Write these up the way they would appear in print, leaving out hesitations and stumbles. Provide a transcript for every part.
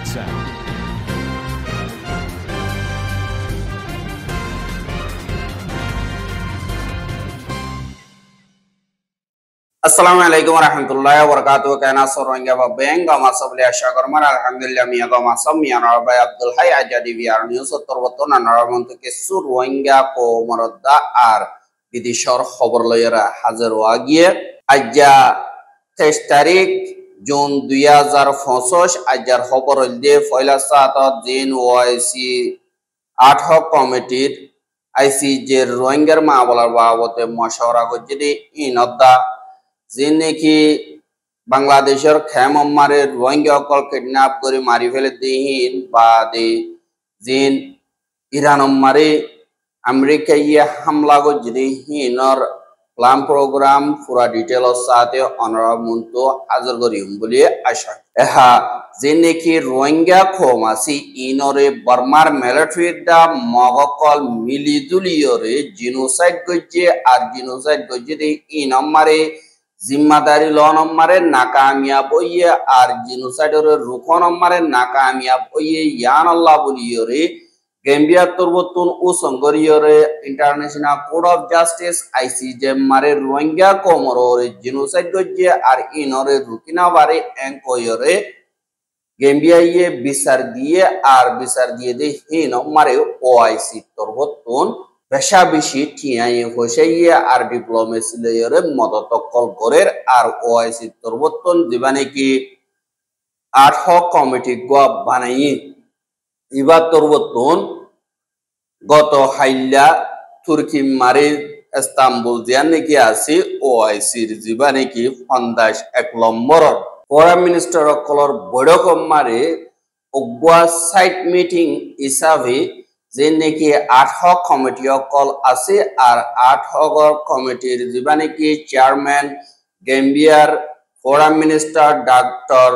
sound. Assalamualaikum warahmatullahi wabarakatuh. Kana Rohingya babeng gama sabli asyakarman alhamdulillah miya gama sam miya Rabai Abdul Hai aja di VR News torboton anaramont kesur Rohingya ko marodda ar bidishor খবর লয়রা হাজার ওয়াগিয়ে আজ্জা 23 তারিখ June 2025 আজ্জার খবর হইলে ফয়লা সাতত দিন OIC 8 কমিটির ICJ রোহিঙ্গার মামলার বাবদে মশওয়ারা করছে ইনদ্দা যিনি বাংলাদেশের খেমমারে রোহিঙ্গা অকল কিডন্যাপ করে মারি ফেলে দিহীন বা জিন ইরান মারে আমেরিকা হামলা করছে হিনর প্লান প্রোগ্রাম পুরা ডিটেলর সাথে অনরামন্ত হাজার করিম বলে আশা এহা যিনি রোহিঙ্গা খোমাসি ইনরে বর্মার মিলিটারিটা মগকল মিলিজুলিয়রে জিনোসাইড করছে আর জিনোসাইড করছে ইনমারে জিম্মাদারি লনমারে নাকামিয়াব ইয়ে আর জিনোসাইডের রুখনমারে নাকামিয়াব ইয়ে ইয়ান আল্লাহ বলিয়রে গেম্বিয়া তরবতুন ও সংগরিয়রে International Court of Justice ICJ মারে রোহিঙ্গা কোমরে জিনোসাইড গজ্জে আর ইনরে রুকিনা বারে এঙ্কয়রে গেম্বিয়া ইয়ে বিচার দিয়ে দে হিন মারে ওআইসি তরবতুন বেশা বেশি টিআই হোসাইয়া আর ডিপ্লোমেসি লেয়ারে মদত কল করে আর ওআইসি তরবতন দিবানে কি 8 কমিটি গো বানাই ইবা তরবতন গত হাইলা তুর্কি মারে ইস্তাম্বুল জিয়ানে কি আছে ওআইসির দিবানে কি 51 নম্বর ফরেন মিনিস্টার কলর বড়ক মারে অগবা সাইট মিটিং হিসাবে যে নাকি 8 কমিটি অকল আছে আর 8 কমিটির যিবা নাকি chairman গেম্বিয়ার foreign minister doctor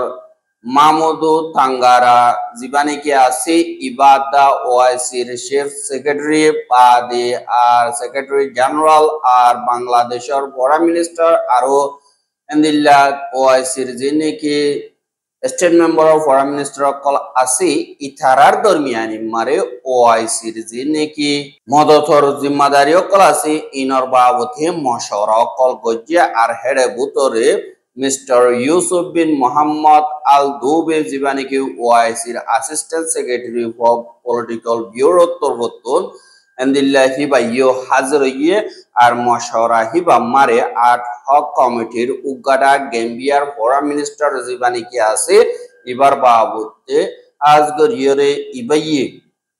Mahmudu তাঙ্গারা যিবা নাকি আছে ইবাদা ওআইসির চিফ সেক্রেটারি পাদে আর সেক্রেটারি জেনারেল আর বাংলাদেশের ফরেন মিনিস্টার আরো এন্দিল্লা ওআইসির যে নাকি state member of foreign minister call আছে ইথারার দরমিয়ানি মারে ওআইসির যে নাকি মদতর জিম্মাদারি কল আছে ইনর বাবতে মশওয়ারা কল গজ্জে আর হেডে বুতরে Mister Yusuf bin Mohammed al Dobeay যিবা নাকি ওআইসির assistant secretary for political bureau তরবতুন এন্দিল্লা হিবা ইয়ো হাজির ইয়ে আর মশওয়ারা হিবা মারে 8 কমিটির উগাডা গেম্বিয়ার ফরেন মিনিস্টার যিবা নাকি আছে এবার বাবতে আজগর ইয়রে ইবাইয়ে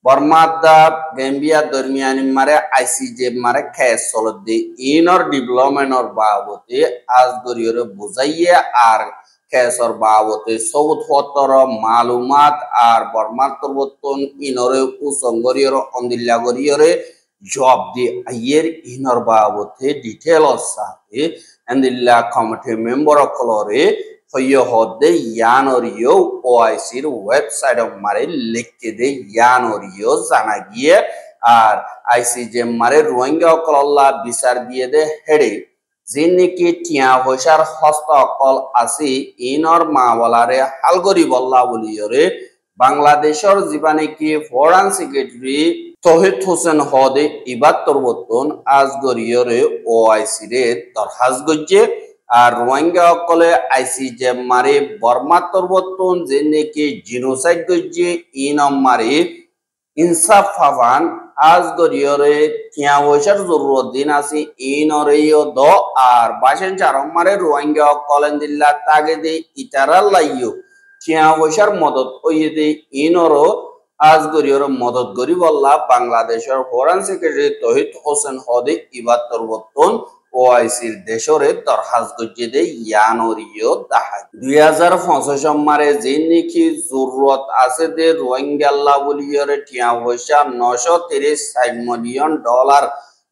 বর্মাদা গেম্বিয়া দরমিয়ানি মারে আইসিজে মারে খেস চলতে ইনর ডেভেলপমেন্টর বাবতে আজগর ইয়রে বুঝাইয়ে আর খেসর বাবতে সবুত ফতর মালুমাত আর বর্মার তরবতন ইনরে উসঙ্গরিয়র অন্দিল্লা গরিয়রে জব দি আইয়ের ইনর বাবতে ডিটেল সাথে এন্দিল্লা কমিটি মেম্বার কলরে হইয় হদে ইয়ানরিও ওআইসির ওয়েবসাইট মারে লিখকে দে ইয়ানরিও জানা গিয়ে আর আইসিজে মারে রোহিঙ্গা কল্লা বিচার দিয়ে দে হেডে যিনি কি টিয়া পয়সার হস্ত অকল আছে ইনর মাওলারে হালগরি বল্লা বলিয়রে বাংলাদেশের জীবানে কি ফরেন সেক্রেটারি তহিদ হোসেন হদে ইবাদ তরবতন আজগরিয়রে ওআইসি রে দরখাস্ত গজ্জে আর রোহিঙ্গা অকলে আইসিজে মারে বর্মা তরবতন যে নাকি জিনোসাইড গজ্জে ইনম মারে ইনসাফ ফাফান আজগরিয়রে টিয়া পয়সার জরুরত দিন আছে ইনরেও দ আর বাসেন চারম মারে রোহিঙ্গা অকলেন দিল্লা তাগে দে ইতারা লাইও টিয়া পয়সার মদত ওইয়ে দে ইনরও আজগরিয়র মদত গরি বল্লা বাংলাদেশের ফরেন সেক্রেটারি তহিদ হোসেন হদে ইবাদ তরবতন ওআইসির দেশরে দরখাস্ত গজ্জে দে ইয়ানরিও দাহাই 2025 মারে যে নাকি জরুরত আছে দে রোহিঙ্গাল্লা বলিয়রে টিয়া পয়সা 930 মিলিয়ন ডলার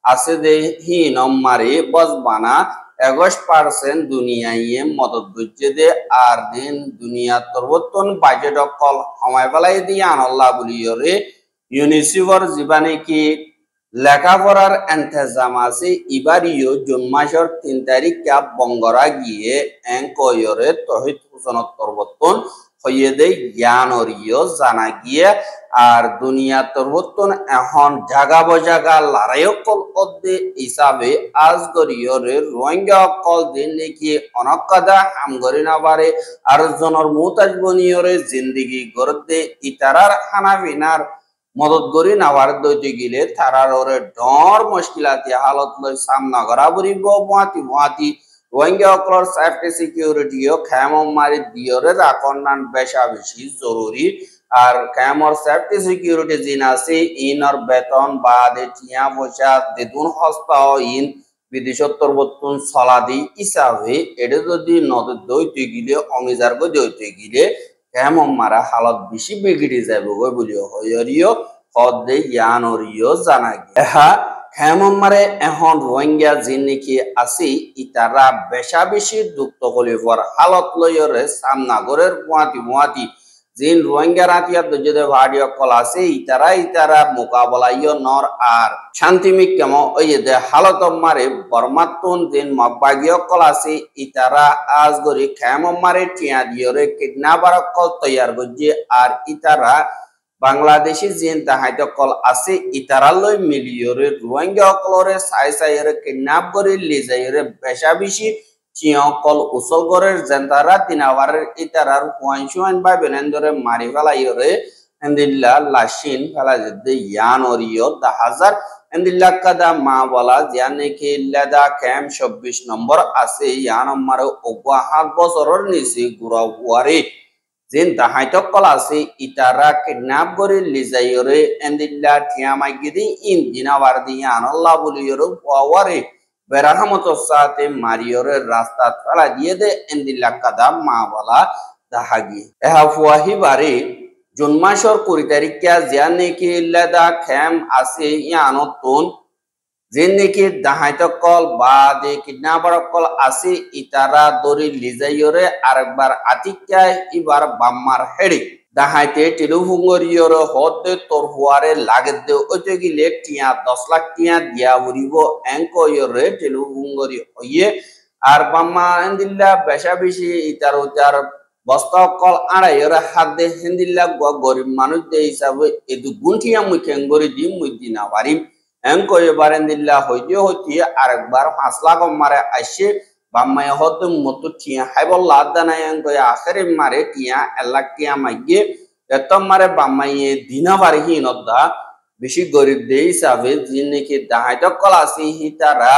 আছে দে হিনম মারে বজবানা 21% দুনিয়ায় মদত গজ্জে দে আর দিন দুনিয়া তরবতন বাজেট অকল সময় বেলায় দিয়ে আনল্লা বলিয়রে ইউনিসেফর যিবা নাকি লেখাপড়ার এন্তেজাম আছে ইবারিও জুন মাসের 3 তারিখ বঙ্গরা গিয়ে এঙ্কয়রে তহিদ হোসেন তরবতন হইয়ে দেয় জ্ঞানরিয় জানা গিয়ে আর দুনিয়া তরবতন এখন জাগা বজাগা লড়াইকল অদ্দে হিসাবে আজগরিয়রে রোহিঙ্গা অকল দিন নাকি অনকাদা হামগরি না বারে আর জনর মুতাজ বনিয়রে জিন্দিগি গড়দে ইতারার হানাফিনার মদত করি নাবার দইতে গিলে তারার ওরে ডর মুশকিলাতি হালত লই সামনা করা বরিব মুয়াতি রোহিঙ্গা অকলর সেফটি সিকিউরিটিও খেমম মারি দিয়রে রাখনান বেশা বেশি জরুরি আর খেমর সেফটি সিকিউরিটি জিন আছে ইনর বেতন বাদে টিয়া পয়সা দেদুন হস্তা ইন বিদেশোত্তর বর্তন সলাদি হিসাবে এটা যদি নদর দইতে গিলে অমিজার গো দইতে গিলে খেমম মারা হালত বেশি বিগড়ে যাবে গো বলিও হইরিও হদে ইয়ানরিও জানা গিয়া খেমম মারে এখন রোহিঙ্গা জিন নাকি আছে ইতারা বেশা বেশি দুঃখ কলিবর হালত লয়রে সামনাগরের মুয়াতি জিন রোহিঙ্গা রাতিয়া দজদে ভাড়িও কল আছে ইতারা মোকাবেলাইও নর আর শান্তিমিক কেম ওই দে হালত মারে বর্মাতুন জিন মগবাগিও কল আছে ইতারা আজগরি খেমম মারে টিয়া দিয়রে কিডন্যাপার কল তৈয়ার গজে আর ইতারা বাংলাদেশি জিন তাহাইতে কল আছে ইতারালয় মিলিয়রে রোহিঙ্গা কলরে সাইরে কিডন্যাপ করে লিজাইরে বেশা বেশি চিয়কল উসল গরের জেন্তারা তিনাবারের ইতারার হুয়াইন বা বেনেন্দরে মারি ফেলাইরে এন্দিল্লা লাশিন ফেলা যেতে ইয়ানরিয় 10,000 এন্দিল্লা কাদা মা বলা জানে কি লেদা ক্যাম্প 26 নম্বর আছে ইয়ান মারে ওগা 7 বছরের নিচে গুড়া ওয়ারে জিন তাহাইতক কল আছে ইতারা কিডন্যাপ করে লিজাইরে এন্দিল্লা ঠিয়ামাই গিদি ইন দিনাবার দিয়া আনাল্লাহ বলিয়রে ওয়ারে বেরাহামতো সাথে মারিয়রে রাস্তা ফেলা দিয়ে দে এন্দিল্লা কাদা মা বলা দাহাগি এহা ফুয়াহি বারে জুন মাসর 20 তারিখে জিয়ান নাকি লেদা খেম আছে ইয়ানতুন জিন নাকি দাহাইতক কল বা দে কিডন্যাপার কল আছে ইতারা দরি লিজাইয়রে আরেকবার আতিক্যায় ইবার বাম্মার হেড়ে দাহাইতে টেলিফোঙ্গরিয়র হতে তোর হুয়ারে লাগে দে ওইতে গিলে টিয়া 10 লাখ টিয়া দিয়া উড়িব এঙ্কয়রে টেলিফোঙ্গরি হইয়ে আর বাম্মা এন্দিল্লা বেশা বেশি ইতার বস্তা কল আড়াইয়রে হাত দে হেন্দিল্লা গরিব মানুষ দে হিসাবে এদু গুন্ঠিয়া মুখেঙ্গরি দিম মুদিনা বারিম এঙ্কয়ে বারেন্দিল্লা হইতে আরেকবার 5 লাখ মারে আসে বাম্মায় হতে মতো টিয়া হাইবল লাদানা এঙ্কয়ে আখেরে মারে টিয়া 1 লাখ টিয়া মাইগে এত মারে বাম্মায়ে দিনা বারে হিনদা বেশি গরিব দে হিসাবে জিন নাকি দাহাইত কল আছে হিতারা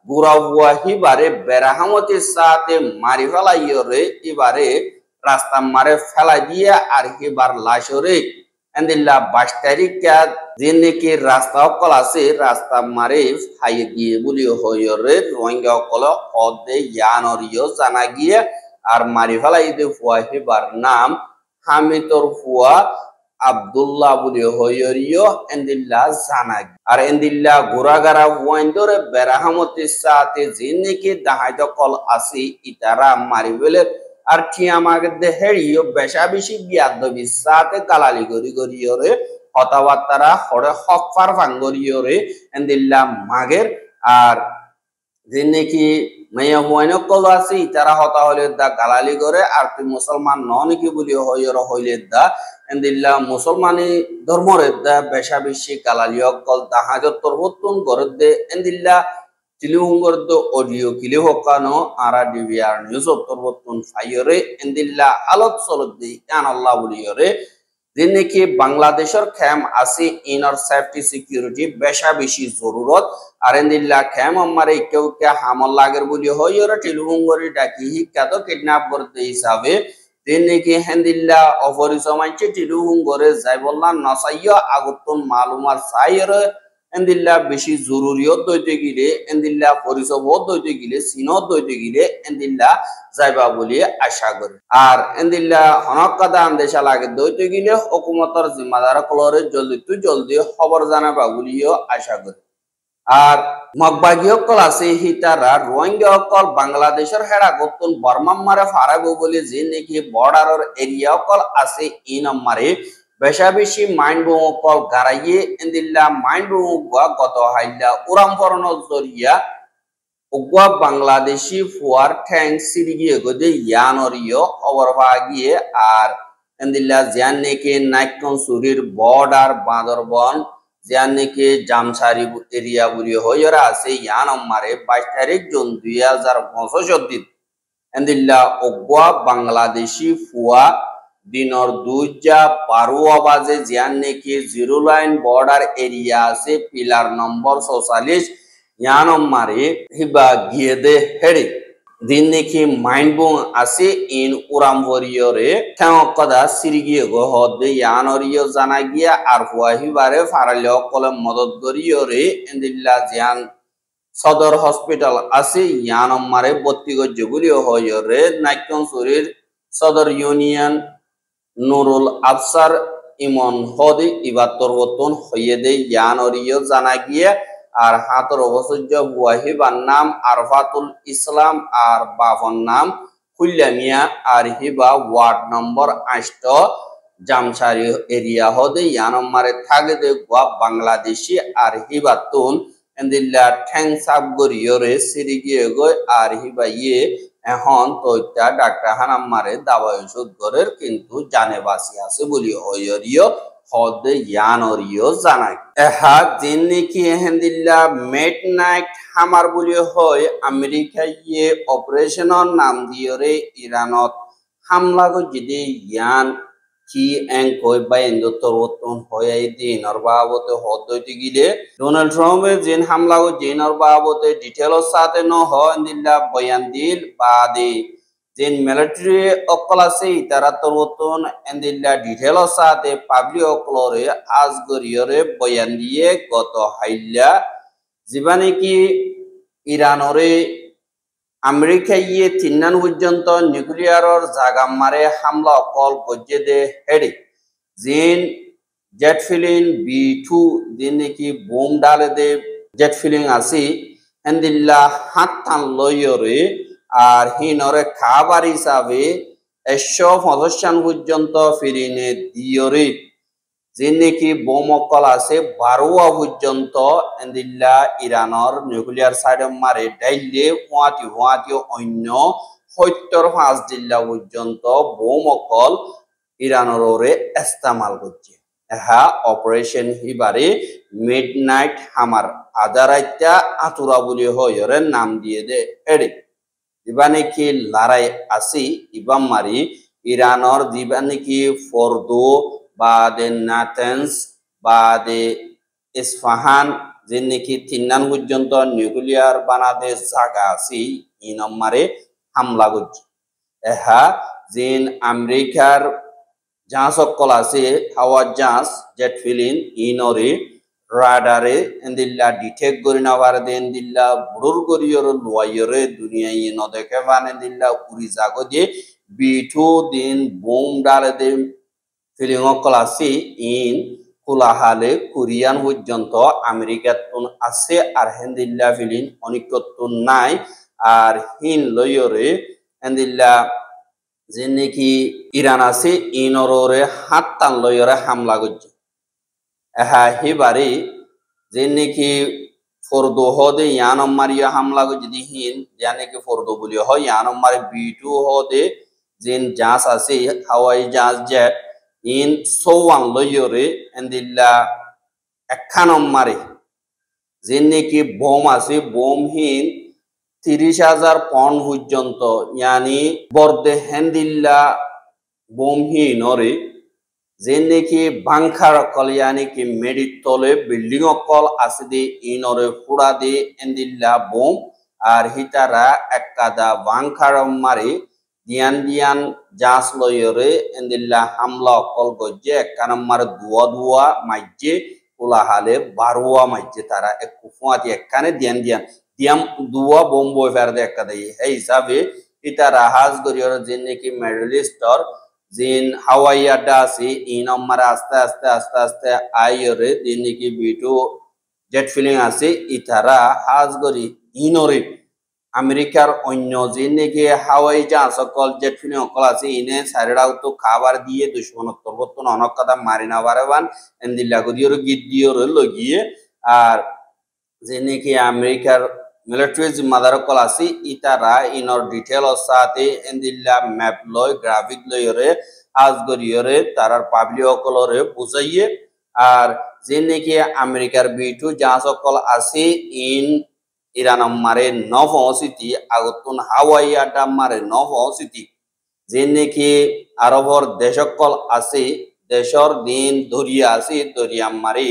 গুড়া বুয়া হিবারে বেরাহামতির সাথে মারি ফেলাইয়রে এবারে রাস্তা মারে ফেলা দিয়ে আর হিবার লাশরে এন্দিল্লা 22 তারিখে জিন নাকি রাস্তা কল আছে রাস্তা মারে হাইয়ে গিয়ে বলি হইরে রোহিঙ্গা কল হদে ইয়ানরিও জানা গিয়ে আর মারি ফেলাই দে ফুয়া হিবার নাম হামিদর ফুয়া আব্দুল্লাহ বলি হইরিও এন্দিল্লা জানা আর এন্দিল্লা ঘোরাগারা ওয়াইন্দরে বেরাহামতির সাথে জিন নাকি দাহাইত কল আছে ইতারা মারি ফেলে আর ঠিয়ামাগে দেহেরিও বেশা বেশি বিয়াদবি সাথে কালালি গরিয়রে কথাবার্তারা হরে হকফার ভাঙ্গরিয়রে এন্দিল্লা মাগের আর যে নাকি মাইয়া হুয়াইন কল আছে ইতারা হতা হইলে দা গালালি করে আর তুই মুসলমান ন নাকি বলি হইলে দা এন্দিল্লা মুসলমানি ধর্মরে দা বেশা বেশি গালালি কল দাহাজত তরবতুন করে দে এন্দিল্লা টিলিউঙ্গর দো অডিও কিলি হকানো আরা ডিভিআর নিউজ তরবতুন ফাইরে এন্দিল্লা আলত সলত দি কান আল্লাহ বলিয়রে যে নাকি বাংলাদেশের খেম আছে ইনার সেফটি সিকিউরিটি বেশা বেশি জরুরত আর এন্দিল্লা খেম আমারে কেউ কে হামল লাগের বলি হইরে টেলিফোনগরি ডাকি হিকা তো কিডন্যাপ করতে হিসাবে যে নাকি হেন্দিল্লা অপরিসমাইছে টেলিফোনগরে যাই বললাম নসাইয়া আগতন মালুমার সাইরে এন্দিল্লা বেশি জরুরিয়ত দইতে গিলে এন্দিল্লা পরিসবত দইতে গিলে সিনত দইতে গিলে এন্দিল্লা যাইবা বলি আশা করি আর এন্দিল্লা হনকাদা আন্দেশা লাগে দইতে গিলে হুকুমতর জিম্মাদার কলরে জলদি খবর জানাবা বলিও আশা করি আর মগবাগীয় কল আছে হিতারা রোহিঙ্গা কল বাংলাদেশের হেরা গতন বর্মা মারে ফারাগো বলি যে নাকি বর্ডারের এরিয়া কল আছে ই নম্বরে বেশা বেশি মাইন্ড বোম কল গারাইয়ে এন্দিল্লা মাইন্ড বোম গত হাইল্লা উড়াম পরন জরিয়া উগুয়া বাংলাদেশি ফুয়ার ঠ্যাং সিরিগিয়ে গদে ইয়ানরিও খবর পাওয়া গিয়ে আর এন্দিল্লা জিয়ান নেকি নাইকন সুরির বর্ডার বাঁদরবন জিয়ান নেকি জামসারি এরিয়া বুড়ি হইরা আছে ইয়ান অম্মারে 22 তারিখ জুন 2025 দিন এন্দিল্লা অগুয়া বাংলাদেশি ফুয়া দিনর 2:12 বাজে জিয়ান নেকি জিরো লাইন বর্ডার এরিয়া আছে পিলার নম্বর 44 ইয়ান অম্মারে হিবা গিয়ে দে হেড়ে দিন নেকি মাইন্ডবুং আছে ইন উরামবরিয়রে ঠেঙকদা সিরিগিয়ে গো হদে ইয়ানরিয় জানা গিয়া আর হুয়াহিবারে ফারালিয় কলে মদত করিয়রে এন্দিল্লা জিয়ান সদর হসপিটাল আছে ইয়ানম্মারে ভর্তি গজ্জে বলিও হয়রে নাইকন শরীর সদর ইউনিয়ন নুরুল আফসার ইমন হদে ইবাত্তর বতন হইয়ে দে ইয়ানরিয় জানা গিয়া আর হাতর অবসর্য বুয়াহিবার নাম আরফাতুল ইসলাম আর বাফর নাম খুল্লামিয়া আর হিবা ওয়ার্ড নম্বর 8 জামসারি এরিয়া হদে ইয়ানম্মারে থাকে দে গোয়া বাংলাদেশি আর হিবাতুন এন্দিল্লা ঠ্যাং সাপ গরিয়রে সিরিগিয়ে গই আর হিবা ইয়ে এখন তৈতা ডাক্তার হানাম্মারে দাওয়াই ওষুধ গরের কিন্তু জানে বাসি আছে বলি হইয়রিয় হদে ইয়ানরিয় জানাই এহা দিন নাকি হেন্দিল্লা মেট নাইট হামার বলি হয় আমেরিকা ইয়ে অপারেশনের নাম দিয়রে ইরানত হামলা গো যদি ইয়ান কি এং কই বাই ইন্দোতর ওতন হয়াই দিনর বাবতে হদইতে গিলে ডোনাল্ড ট্রাম্পে জিন হামলা গো জিনর বাবতে ডিটেলর সাথে ন হয় দিল্লা বয়ান দিল বাদে জিন মিলিটারি অকল আছে তারা তোর ওতন এন্দিল্লা ডিটেলর সাথে পাবলিক অকলরে আজ গরিয়রে বয়ান দিয়ে গত হাইল্লা জীবানে কি ইরানরে আমেরিকা ইয়ে 3 পর্যন্ত নিউক্লিয়ারর জাগা মারে হামলা অকল গজ্জে দে হেডে জিন জেট ফিলিং B2 দিন নাকি বোম ডালে দে জেট ফিলিং আসি এন্দিল্লা হাত টান লইয়রে আর হিনরে খাবার হিসাবে 150 পর্যন্ত ফিরিনে দিয়রে জিন নাকি বোম অকল আছে 12 পর্যন্ত এন্দিল্লা ইরানর নিউক্লিয়ার সাইড মারে ডাইলে হুয়াতি অন্য 75 জিল্লা পর্যন্ত বোম অকল ইরানরে ইস্তেমাল করছে এহা অপারেশন হিবারে মিডনাইট হামার আদারাইতা আতুরা বলি হয়রে নাম দিয়ে দে এড়ে দিবানে কি লড়াই আসি ইবাম মারি ইরানর দিবানে কি ফরদো বাদে নাতেন্স বাদে ইস্পাহান যেন নাকি 3 পর্যন্ত নিউক্লিয়ার বানাতে জায়গা আছে ইনম্মারে হামলা করছে এহা যেন আমেরিকার জাহাজ সকল আছে হাওয়া জাহাজ জেট ফিলিং ইনরে রাডারে এন্দিল্লা ডিটেক্ট করি নাবার দেন দিল্লা বুড়ুর করিয়র লুয়াইয়রে দুনিয়া ইন দেখে বানে দিল্লা উড়ি জাগো দিয়ে B2 দিন বোম ডালে দে ফিলিং অকল আছে ইন কুলাহালে কোরিয়ান পর্যন্ত আমেরিকাতুন আছে আর হেন্দিল্লা ফিলিং অনিকতুন নাই আর হিন লইয়রে হেন্দিল্লা যে নাকি ইরান আছে ইনরে হাত টান লইয়রে হামলা করছে এহা হিবারে যে নাকি ফরদো হদে ইয়ানম্মারিয়া হামলা করছে যদি হিন যা নাকি ফরদো বলি হয় ইয়ানম্মারে B2 হদে যেন জাহাজ আছে হাওয়াই জাহাজ জেট ইন সোয়ান লইয়রে এন্দিল্লা একখানম্মারে যে নাকি বোম আছে বোম হিন 30,000 পাউন্ড পর্যন্ত ইয়ানি বর্দে হেন্দিল্লা বোম হিনরে যে নাকি বাংখার অকল ইয়ানি কি মেডির তলে বিল্ডিং অকল আছে দে ইনরে ফুড়া দে এন্দিল্লা বোম আর হিতারা একাদা বাংখার মারে দিয়ান জাস লইয়রে এন্দিল্লা হামলা অকল গজ্জে একখানম্মারে দুয়া মাইজে কোলাহালে 12 মাইজে তারা এক কুফুয়াতি একখানে দিয়াম দুয়া বোম বই ফেরদে একটা দেয় এই হিসাবে ইতারা হাজ গরিয়র যে নাকি মেডেলিস্টর জিন হাওয়াই আড্ডা আছে ইন অম্মারে আস্তে আইয়রে যে নাকি B2 জেট ফিলিং আছে ইতারা হাজ গরি ইনরে আমেরিকার অন্য যে নাকি হাওয়াই জাহাজ সকল জেট ফিলিং সকল আছে ইনে সাইডাও তো খাবার দিয়ে দুশ্মনত্বর বর্তন অনেক কথা মারি না বারেবান এন্দিল্লা গরিয়র গিট দিয়র লগিয়ে আর যে নাকি আমেরিকার military জিম্মাদার কল আছে ইতারা ইনর ডিটেল সাথে এন্দিল্লা ম্যাপ লয় গ্রাফিক লয়রে আজগরিয়রে তারার পাবলিক অকলরে বুঝাইয়ে আর যে নাকি আমেরিকার বিটু যা সকল আছে ইন ইরান মারে নভসিতি আগতুন হাওয়াই আড্ডা মারে নভসিতি যে নাকি আরবর দেশকল আছে দেশর দিন দরিয়া আছে দরিয়া মারি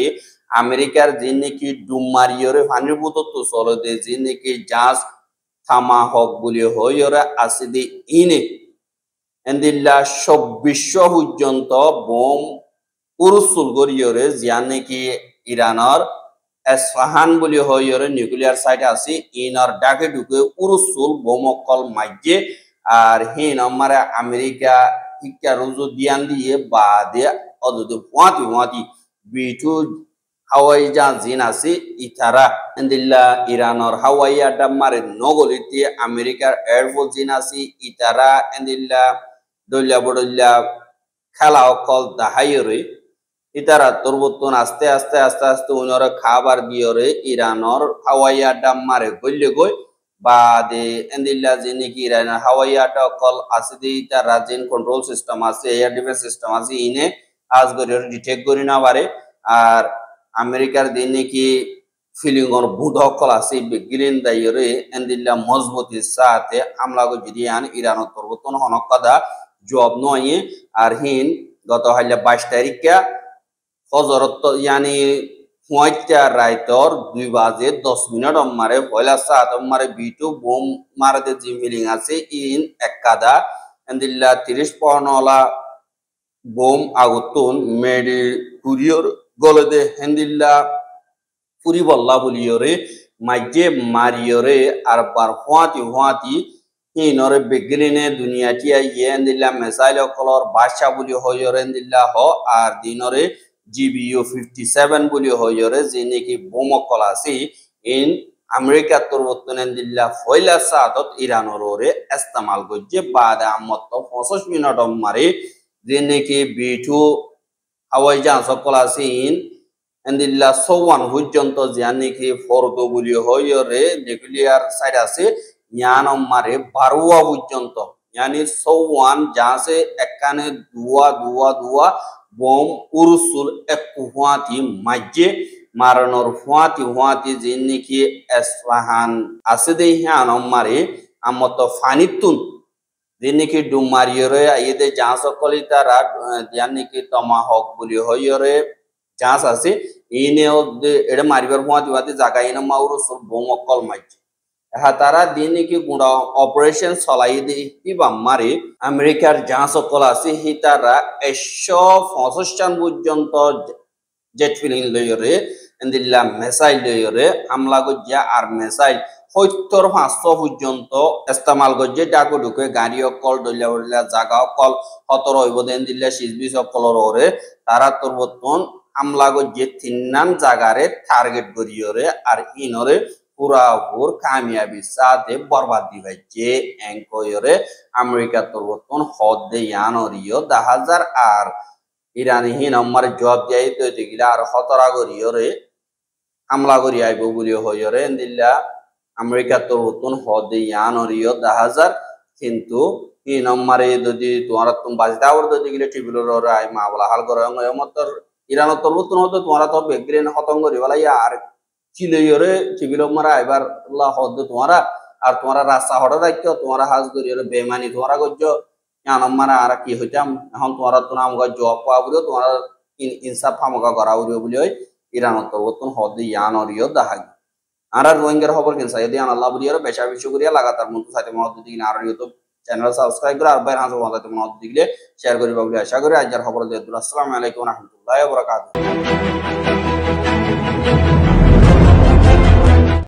আমেরিকার যে নাকি ডুম মারিয়রে ফানির বুতত্ব চলে দে যে নাকি জাহাজ থামা হক বলি হইরে আছে দি ইনে এন্দিল্লা ২৬০০ পর্যন্ত বোম উরুসুল গরিয়রে যা নাকি ইরানর এসফাহান বলি হইরে নিউক্লিয়ার সাইট আছে ইনর ডাকে ঢুকে উরুসুল বোমকল মাইজে আর হিন আমারে আমেরিকা শিক্ষা রুজু দিয়ান দিয়ে বাদে অদুদু ফুয়াতি বিটু হাওয়াই জাহাজিন আছে ইতারা এন্দিল্লা ইরানর হাওয়াই আড্ডা মারে নগলিতে আমেরিকার এয়ারফোর্স জিন আছে ইতারা এন্দিল্লা দলিয়া বড়লিয়া খেলা অকল দাহাইরে ইতারা তরবতন আস্তে আস্তে আস্তে আস্তে উনরে খাবার দিয়রে ইরানর হাওয়াই আড্ডা মারে গল্লে গই বাদে এন্দিল্লা যে নাকি ইরানের হাওয়াই আড্ডা অকল আছে দি তার রাজিন কন্ট্রোল সিস্টেম আছে এয়ার ডিফেন্স সিস্টেম আছে ইনে আজগরিয়র ডিটেক্ট করি না পারে আর আমেরিকার দিন নাকি ফিলিংর বুধকল আছে বেগিলিন দাইরে এন্দিল্লা মজবুতির সাথে হামলা যদি আন ইরানত তরবতন হনকদা জব নয় আর হিন গত হাইলে ২২ তারিখে ফজরত ইয়ানি ৫টা রাইতর ২ বাজে ১০ মিনিট মারে পয়লা সাত মারে বিটু বোম মারতে যে ফিলিং আছে ইন একাদা এন্দিল্লা ৩০ পনলা বোম আগুতুন মেডি কুরিয়র গলদে হেন্দিল্লা পুরি বল্লা বলিয়রে মাইজে মারিয়রে আর বার হুয়াতি হিনরে বেগলিনে দুনিয়াটিয়া ইয়েন্দিল্লা মেসাইল কলর বাদশা বলি হইরে এন্দিল্লা হ আর দিনরে GBU 57 বলি হইরে যে নাকি বোমকল আছে ইন আমেরিকা তরবতন এন্দিল্লা ফয়লা সাদত ইরানরে ইস্তেমাল গজে বাদে আমত ৫০ মিনিট মারে যে নাকি বিটু হাওয়াই জাহাজ সকল আছে ইন এন্দিল্লা ৫৪ পর্যন্ত যে নাকি ফরদো বলি হইরে নিউক্লিয়ার সাইট আছে ইয়ান মারে ১২ পর্যন্ত यानी ৫৪ জাহাজে একানে দুয়া বোম উরুসুল এক হুয়াতি মাইজে মারানোর হুয়াতি যে নাকি এসফাহান আছে দে ইয়ান মারে আমত ফানিতুন যে নাকি ডুম মারিয়রে আইদে জাহাজ সকল তারা ইয়ান নাকি তমাহক বলি হইরে জাহাজ আছে ইনে এটা মারিবার হুয়াতি জায়গা ইনে মাউরুসুল বোমকল মাইজে তারা দিন নাকি গুড়া অপারেশন চলাই দিবা মারি আমেরিকার জাহাজ সকল আছে হি তারা ১৫০ পর্যন্ত জেট ফিলিং লইরে এন্দিল্লা মেসাইল লইরে হামলা গজ্জা আর মেসাইল ৭০-৫০০ পর্যন্ত ইস্তেমাল গজ্জে ডাকু ঢুকে গাড়ি অকল দলিয়া জাগা অকল ১৭ হইব এন্দিল্লা ২৬ অকলর ওরে তারা তরবতন হামলা গজ্জে ৩ জায়গারে টার্গেট করিয়রে আর ইনরে পুরাপুর কামিয়াবি সাথে বরবাদি হয়েছে এঙ্কয়রে আমেরিকা তরবতন হদে ইয়ানরিও ১০০০ আর ইরানি হিন আমার জবাব দিয়ে তৈরি গিলা আর খতরা করিয়রে হামলা করি আইব বলি হইরে এন্দিল্লা আমেরিকা তরবতন হদে ইয়ানরিও ১০০০ কিন্তু হিন আমারে যদি তোমারা তুমি বাজিতে আবার যদি গিলে টিভিলর আই মা বলা হাল করে মতর ইরান তরবতন হতো তোমারা তো বেগ্রেন খতম করি বলা আর চিলইরে টিভিল মারা এবার হদ তোমারা আর তোমারা রাস্তা হঠাৎ রাখছ তোমারা হাজ করিয়রে বেমানি তোমারা গজ্জ ইয়ান মারা আর কি হইতাম এখন তোমারা তো নাম জব পাওয়া বলিও তোমারা ইনসাফ ফামকা করা বলিও বলি ইরান তরবতন হদ ইয়ানরিও দাহাগি আর রোহিঙ্গার খবর কিনসা যদি আল্লাহ বলিয়রে বেশা বেশি করিয়া লাগাতার মতো সাথে মহদ্দ দিন আর ইউটিউব চ্যানেল সাবস্ক্রাইব করে আর বাইর হাজ মহদ্দ মহদ্দ দিলে শেয়ার করিবা বলে আশা করি আজকের খবর দিয়ে আসসালামু আলাইকুম ওয়া রাহমাতুল্লাহি ওয়া বারাকাতুহু।